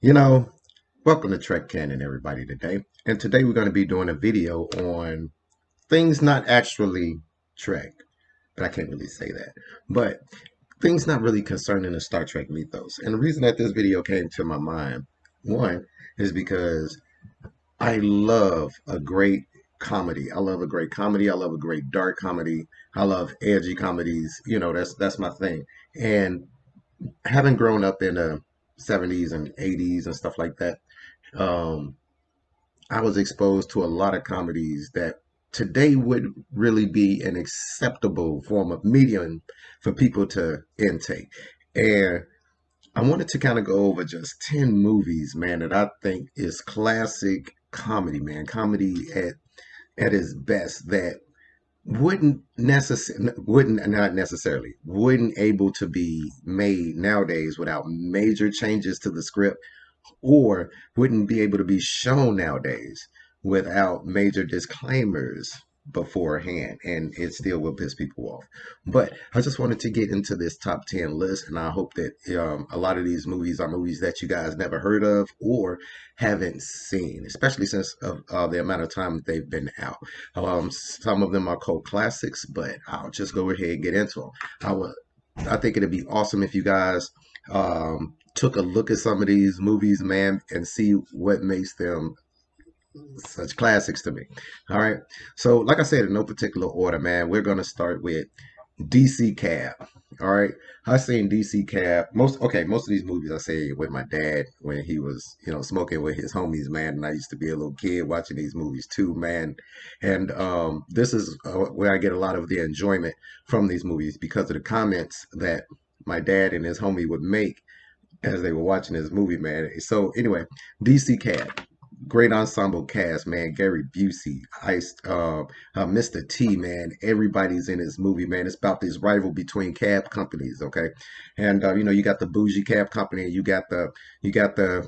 You know, welcome to Trek Canon, everybody, today. And today we're going to be doing a video on things not actually Trek, but I can't really say that. But things not really concerning the Star Trek mythos. And the reason that this video came to my mind, one, is because I love a great comedy. I love a great comedy. I love a great dark comedy. I love edgy comedies. That's my thing. And having grown up in the 70s and 80s and stuff like that, um, I was exposed to a lot of comedies that today would really be an acceptable form of medium for people to intake. And I wanted to kind of go over just 10 movies, man, that I think is classic comedy, man, comedy at its best that wouldn't not necessarily wouldn't able to be made nowadays without major changes to the script, or wouldn't be able to be shown nowadays without major disclaimers beforehand, and it still will piss people off. But I just wanted to get into this top 10 list, and I hope that a lot of these movies are movies that you guys never heard of or haven't seen, especially since the amount of time they've been out. Some of them are cult classics, but I'll just go ahead and get into them. I think it'd be awesome if you guys took a look at some of these movies, man, and see what makes them such classics to me. All right. So, like I said, in no particular order, man, we're gonna start with DC Cab. All right. I seen DC Cab. Most of these movies I say with my dad when he was, smoking with his homies, man. And I used to be a little kid watching these movies too, man. And this is where I get a lot of the enjoyment from these movies because of the comments that my dad and his homie would make as they were watching this movie, man. So anyway, DC Cab, great ensemble cast, man. Gary Busey, Ice, Mr. T, man. Everybody's in this movie, man. It's about this rival between cab companies, okay? And you got the bougie cab company, and you got the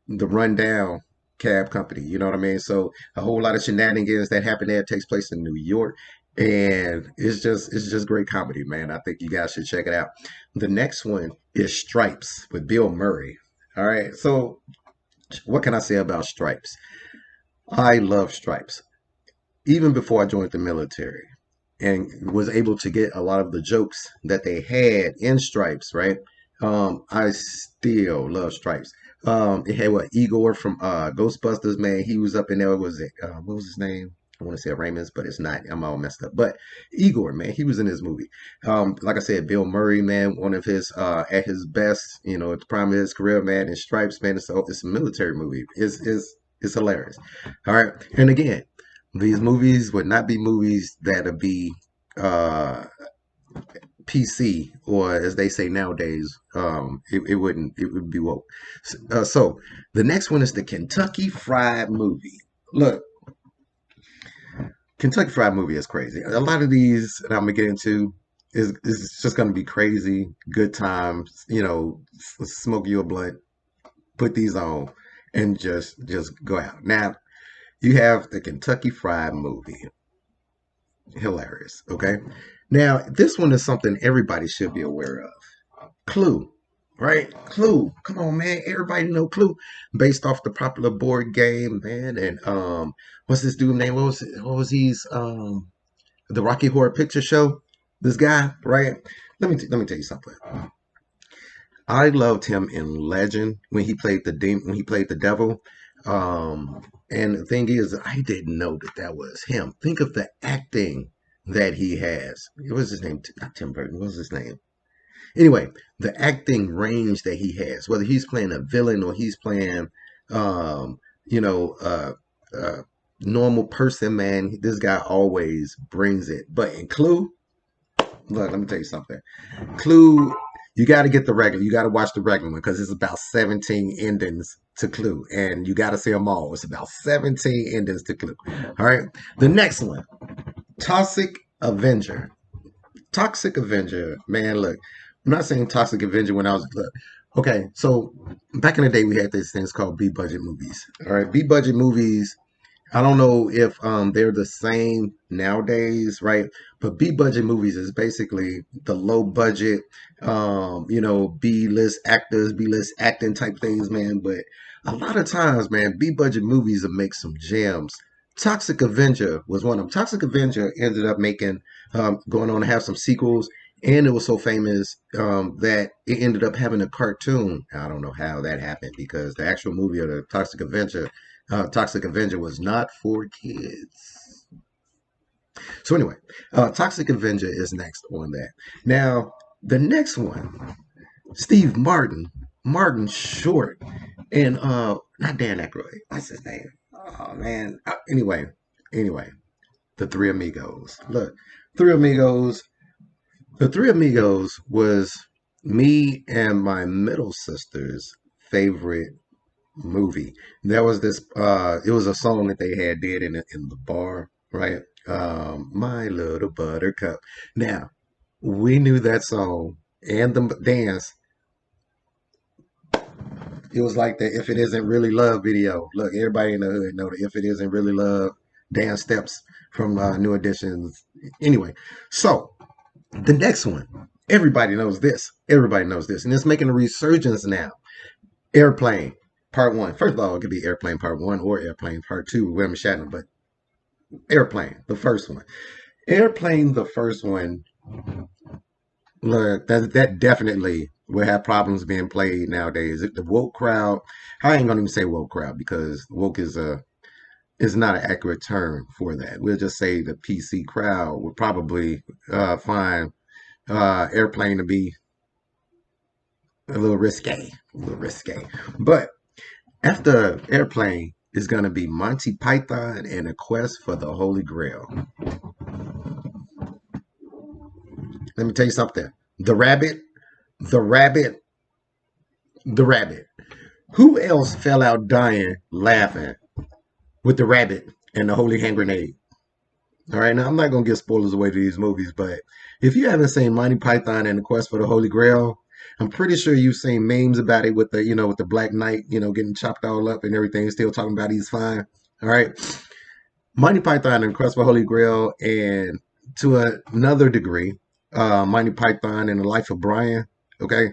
rundown cab company. You know what I mean? So a whole lot of shenanigans that happen there takes place in New York. And it's just great comedy, man. I think you guys should check it out. The next one is Stripes with Bill Murray. All right. So what can I say about Stripes? I love Stripes. Even before I joined the military and was able to get a lot of the jokes that they had in Stripes, right? I still love Stripes. It had what Igor from Ghostbusters, man. He was up in there. What was his name? I want to say Raymond's, but it's not. I'm all messed up. But Igor, man, he was in this movie. Like I said, Bill Murray, man, one of his at his best, at the prime of his career, man. In Stripes, man, it's a military movie. It's hilarious. All right, and again, these movies would not be movies that'd be uh PC, or as they say nowadays, it would be woke. So the next one is the Kentucky Fried Movie. Look, Kentucky Fried Movie is crazy. A lot of these that I'm gonna get into is just gonna be crazy, good times. Smoke you a blunt, put these on, and just go out. Now you have the Kentucky Fried Movie. Hilarious. Okay. Now this one is something everybody should be aware of. Clue, right? Clue. Come on, man. Everybody know Clue, based off the popular board game, man. And what's this dude name? What was he's the Rocky Horror Picture Show? This guy, right? Let me tell you something. I loved him in Legend when he played when he played the devil. And the thing is, I didn't know that was him. Think of the acting that he has. What was his name? Not Tim Burton. What was his name? Anyway, the acting range that he has, whether he's playing a villain or he's playing, um, you know, uh, normal person, man, this guy always brings it. But in Clue, look, let me tell you something. Clue, you got to get the regular. You got to watch the regular one because it's about 17 endings to Clue, and you got to see them all. It's about 17 endings to Clue. All right. The next one, Toxic Avenger. Toxic Avenger, man. Look, I'm not saying Toxic Avenger when I was look. Okay, so back in the day, we had these things called B budget movies. All right, B budget movies. I don't know if they're the same nowadays, right? But B budget movies is basically the low budget, B list actors, B list acting type things, man. But a lot of times, man, B budget movies will make some gems. Toxic Avenger was one of them. Toxic Avenger ended up making, going on to have some sequels, and it was so famous that it ended up having a cartoon. I don't know how that happened because the actual movie of the Toxic Avenger was not for kids. So anyway, Toxic Avenger is next on that. Now, the next one, Steve Martin Short, and not Dan Aykroyd. What's his name? Oh man. Anyway, the Three Amigos. Look, Three Amigos. The Three Amigos was me and my middle sister's favorite movie. There was this it was a song that they had did in the bar, right? My Little Buttercup. Now, we knew that song and the dance. It was like the If It Isn't Really Love video. Look, everybody in the hood know the If It Isn't Really Love dance steps from New Editions. Anyway, so the next one, everybody knows this. Everybody knows this. And it's making a resurgence now. Airplane Part One. First of all, it could be Airplane Part One or Airplane Part Two with William Shatner, but Airplane, the first one. Airplane, the first one. Look, that definitely will have problems being played nowadays. The woke crowd, I ain't gonna even say woke crowd because woke is not an accurate term for that. We'll just say the PC crowd would probably find Airplane to be a little risque. But after Airplane is going to be Monty Python and a Quest for the Holy Grail. Let me tell you something. The rabbit, the rabbit, the rabbit. Who else fell out dying laughing with the rabbit and the holy hand grenade? All right, now I'm not gonna give spoilers away to these movies, but if you haven't seen Monty Python and the Quest for the Holy Grail, I'm pretty sure you've seen memes about it with the Black Knight, getting chopped all up and everything, still talking about he's fine. All right, Monty Python and Quest for Holy Grail, and to another degree, Monty Python and the Life of Brian. Okay,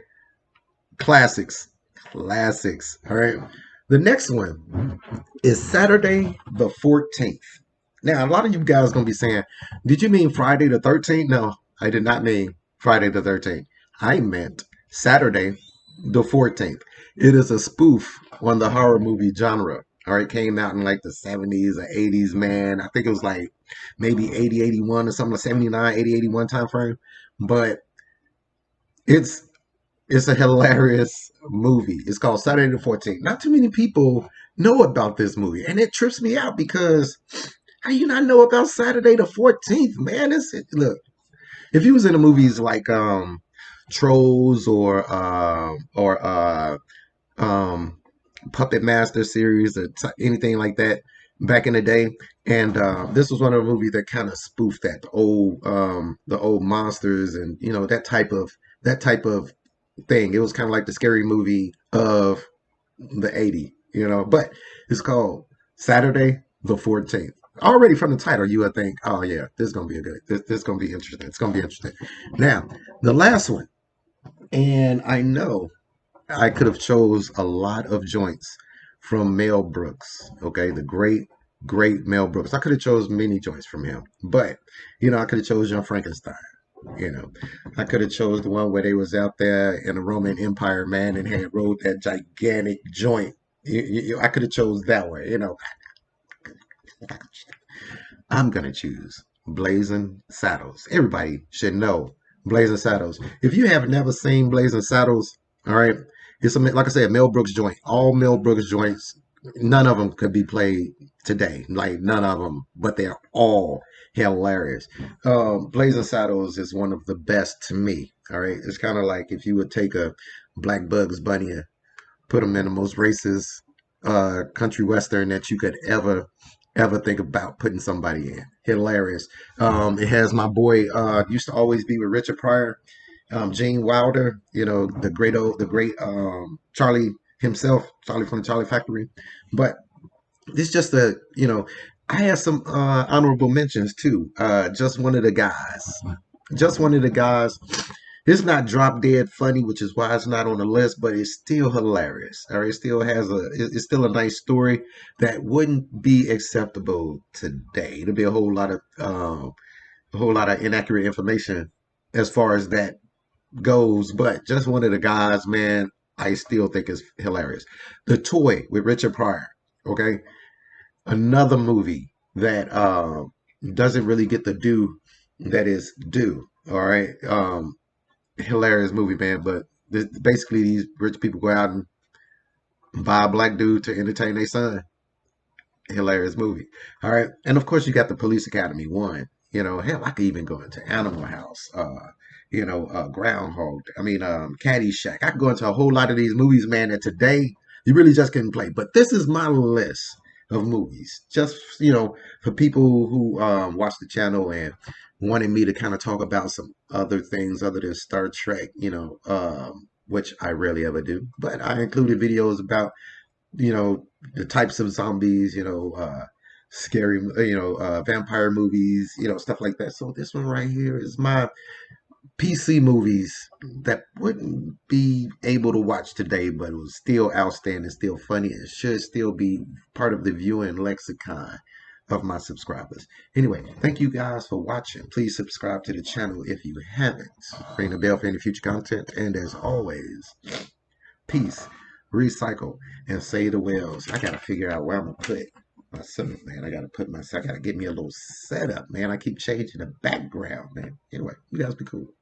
classics, classics. All right, the next one is Saturday the 14th. Now, a lot of you guys gonna be saying, "Did you mean Friday the 13th?" No, I did not mean Friday the 13th. I meant Saturday the 14th. It is a spoof on the horror movie genre. All right, came out in like the 70s or 80s, man. I think it was like maybe 80, 81 or something, like 79, 80, 81 time frame. But it's it's a hilarious movie. It's called Saturday the 14th. Not too many people know about this movie, and it trips me out because how you not know about Saturday the 14th, man? Look, if you was in the movies like Trolls or um Puppet Master series or anything like that back in the day, and this was one of the movies that kind of spoofed that the old monsters and that type of thing. It was kind of like the scary movie of the 80s, but it's called Saturday the 14th. Already from the title, you would think, oh yeah, this is gonna be a good. This is gonna be interesting. It's gonna be interesting. Now, the last one, and I know I could have chose a lot of joints from Mel Brooks. Okay, the great Mel Brooks. I could have chose many joints from him, but I could have chose Young Frankenstein. You know, I could have chose the one where they was out there in the Roman Empire, man, and had rode that gigantic joint. I could have chose that way. I'm gonna choose Blazing Saddles. Everybody should know Blazing Saddles. If you have never seen Blazing Saddles, all right, like I said, Mel Brooks joint. All Mel Brooks joints, none of them could be played today. Like none of them, but they're all hilarious. Blazing Saddles is one of the best to me. All right, it's kind of like if you would take a Black Bugs Bunny and put him in the most racist country western that you could ever think about putting somebody in. Hilarious. It has my boy used to always be with Richard Pryor, Gene Wilder. The great Charlie himself, Charlie from the Charlie Factory. But it's just I had some honorable mentions too. Just one of the guys. Just one of the guys. It's not drop dead funny, which is why it's not on the list, but it's still hilarious. All right, it still has it's still a nice story that wouldn't be acceptable today. There'd be a whole lot of inaccurate information as far as that goes. But just one of the guys, man, I still think is hilarious. The Toy with Richard Pryor. Okay, another movie that doesn't really get the due that is due. All right, hilarious movie, man. But basically, these rich people go out and buy a black dude to entertain their son. Hilarious movie. All right, and of course, you got the Police Academy one. You know, hell, I could even go into Animal House. Groundhog. Caddyshack. I could go into a whole lot of these movies, man. That today you really just couldn't play. But this is my list of movies, just for people who watch the channel and wanted me to kind of talk about some other things other than Star Trek. Which I rarely ever do. But I included videos about the types of zombies, scary, vampire movies, stuff like that. So this one right here is my PC movies that wouldn't be able to watch today, but it was still outstanding, still funny, and should still be part of the viewing lexicon of my subscribers. Anyway, thank you guys for watching. Please subscribe to the channel if you haven't. Ring the bell for any future content. And as always, peace, recycle, and save the whales. I gotta figure out where I'm gonna put my setup, man. I gotta get me a little setup, man. I keep changing the background, man. Anyway, you guys be cool.